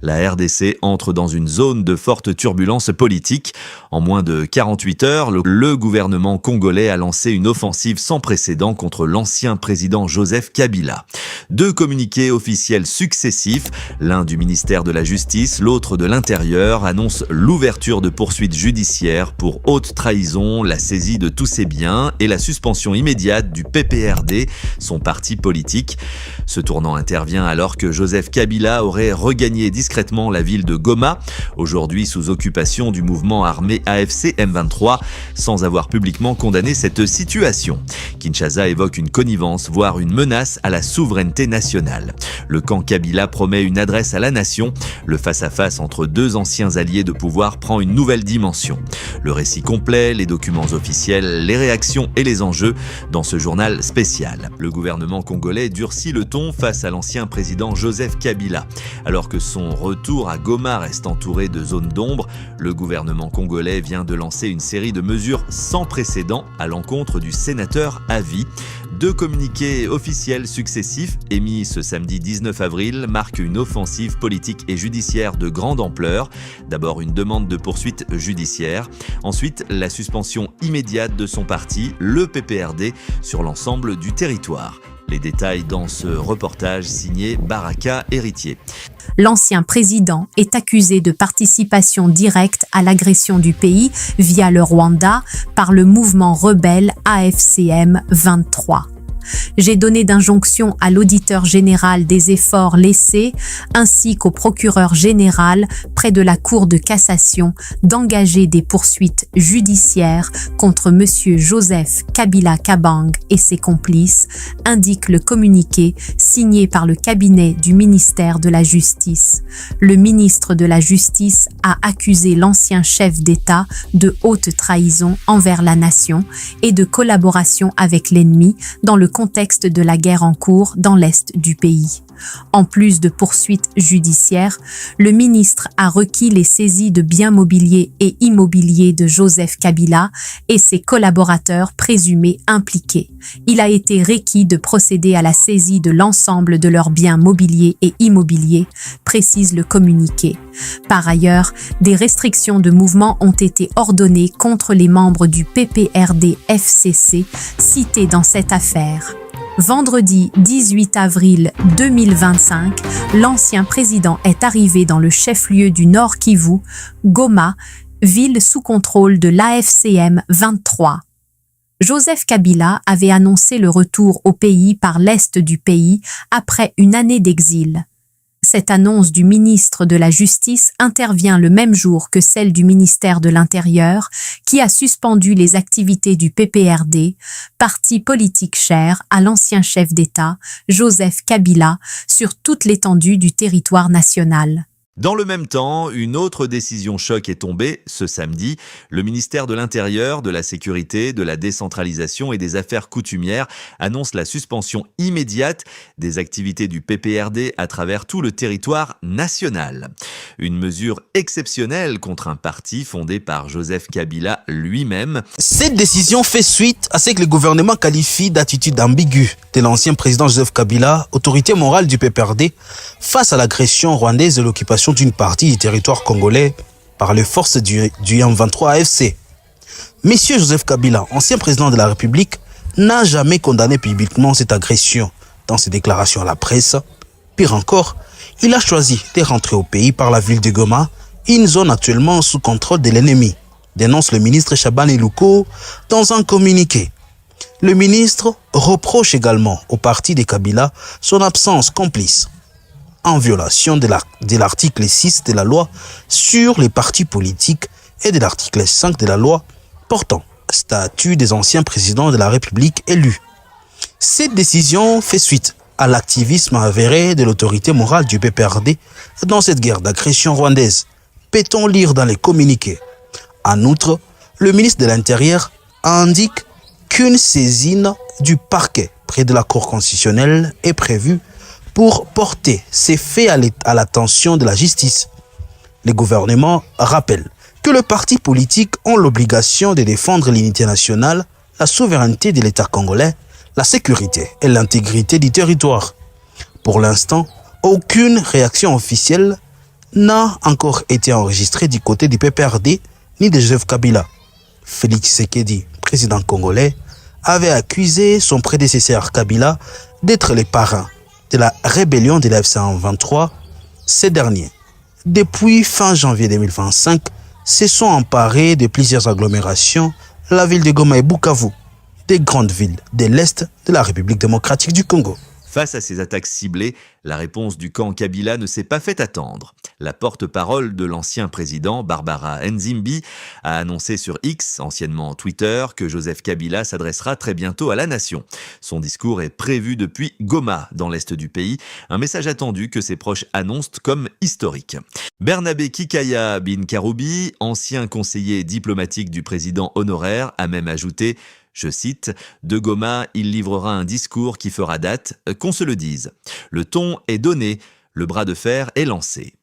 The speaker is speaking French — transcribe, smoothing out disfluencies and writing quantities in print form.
La RDC entre dans une zone de forte turbulence politique. En moins de 48 heures, le gouvernement congolais a lancé une offensive sans précédent contre l'ancien président Joseph Kabila. 2 communiqués officiels successifs, l'un du ministère de la Justice, l'autre de l'Intérieur, annoncent l'ouverture de poursuites judiciaires pour haute trahison, la saisie de tous ses biens et la suspension immédiate du PPRD, son parti politique. Ce tournant intervient alors que Joseph Kabila aurait regagné discrètement la ville de Goma, aujourd'hui sous occupation du mouvement armé AFC M23, sans avoir publiquement condamné cette situation. Kinshasa évoque une connivence, voire une menace à la souveraineté nationale. Le camp Kabila promet une adresse à la nation. Le face-à-face entre 2 anciens alliés de pouvoir prend une nouvelle dimension. Le récit complet, les documents officiels, les réactions et les enjeux dans ce journal spécial. Le gouvernement congolais durcit le ton face à l'ancien président Joseph Kabila. Alors que son retour à Goma reste entouré de zones d'ombre, le gouvernement congolais vient de lancer une série de mesures sans précédent à l'encontre du sénateur à vie. 2 communiqués officiels successifs émis ce samedi 19 avril marquent une offensive politique et judiciaire de grande ampleur. D'abord une demande de poursuite judiciaire, ensuite la suspension immédiate de son parti, le PPRD, sur l'ensemble du territoire. Les détails dans ce reportage signé Baraka Héritier. L'ancien président est accusé de participation directe à l'agression du pays via le Rwanda par le mouvement rebelle AFCM 23. J'ai donné d'injonction à l'auditeur général des efforts laissés ainsi qu'au procureur général près de la Cour de cassation d'engager des poursuites judiciaires contre M. Joseph Kabila Kabang et ses complices, indique le communiqué signé par le cabinet du ministère de la Justice. Le ministre de la Justice a accusé l'ancien chef d'État de haute trahison envers la nation et de collaboration avec l'ennemi dans le contexte de la guerre en cours dans l'est du pays. En plus de poursuites judiciaires, le ministre a requis les saisies de biens mobiliers et immobiliers de Joseph Kabila et ses collaborateurs présumés impliqués. Il a été requis de procéder à la saisie de l'ensemble de leurs biens mobiliers et immobiliers, précise le communiqué. Par ailleurs, des restrictions de mouvement ont été ordonnées contre les membres du PPRD-FCC cités dans cette affaire. Vendredi 18 avril 2025, l'ancien président est arrivé dans le chef-lieu du Nord Kivu, Goma, ville sous contrôle de l'AFCM 23. Joseph Kabila avait annoncé le retour au pays par l'est du pays après une année d'exil. Cette annonce du ministre de la Justice intervient le même jour que celle du ministère de l'Intérieur, qui a suspendu les activités du PPRD, parti politique cher à l'ancien chef d'État, Joseph Kabila, sur toute l'étendue du territoire national. Dans le même temps, une autre décision choc est tombée ce samedi. Le ministère de l'Intérieur, de la Sécurité, de la Décentralisation et des Affaires coutumières annonce la suspension immédiate des activités du PPRD à travers tout le territoire national. Une mesure exceptionnelle contre un parti fondé par Joseph Kabila lui-même. Cette décision fait suite à ce que le gouvernement qualifie d'attitude ambiguë de l'ancien président Joseph Kabila, autorité morale du PPRD, face à l'agression rwandaise de l'occupation d'une partie du territoire congolais par les forces du M23 AFC. Monsieur Joseph Kabila, ancien président de la République, n'a jamais condamné publiquement cette agression dans ses déclarations à la presse. Pire encore, il a choisi de rentrer au pays par la ville de Goma, une zone actuellement sous contrôle de l'ennemi, dénonce le ministre Shaban Eluko dans un communiqué. Le ministre reproche également au parti de Kabila son absence complice, en violation de l'article 6 de la loi sur les partis politiques et de l'article 5 de la loi portant statut des anciens présidents de la République élus. Cette décision fait suite à l'activisme avéré de l'autorité morale du PPRD dans cette guerre d'agression rwandaise, peut-on lire dans les communiqués. En outre, le ministre de l'Intérieur indique qu'une saisine du parquet près de la Cour constitutionnelle est prévue pour porter ces faits à l'attention de la justice. Le gouvernement rappelle que les partis politiques ont l'obligation de défendre l'unité nationale, la souveraineté de l'État congolais, la sécurité et l'intégrité du territoire. Pour l'instant, aucune réaction officielle n'a encore été enregistré du côté du PPRD ni de Joseph Kabila. Félix Tshisekedi, président congolais, avait accusé son prédécesseur Kabila d'être le parrain de la rébellion de l'AFC-M23. Ces derniers, depuis fin janvier 2025, se sont emparés de plusieurs agglomérations, la ville de Goma et Bukavu, des grandes villes de l'Est de la République démocratique du Congo. Face à ces attaques ciblées, la réponse du camp Kabila ne s'est pas fait attendre. La porte-parole de l'ancien président, Barbara Nzimbi, a annoncé sur X, anciennement Twitter, que Joseph Kabila s'adressera très bientôt à la nation. Son discours est prévu depuis Goma, dans l'est du pays, un message attendu que ses proches annoncent comme historique. Bernabé Kikaya Bin Karoubi, ancien conseiller diplomatique du président honoraire, a même ajouté: je cite, « De Goma, il livrera un discours qui fera date, qu'on se le dise. Le ton est donné, le bras de fer est lancé. »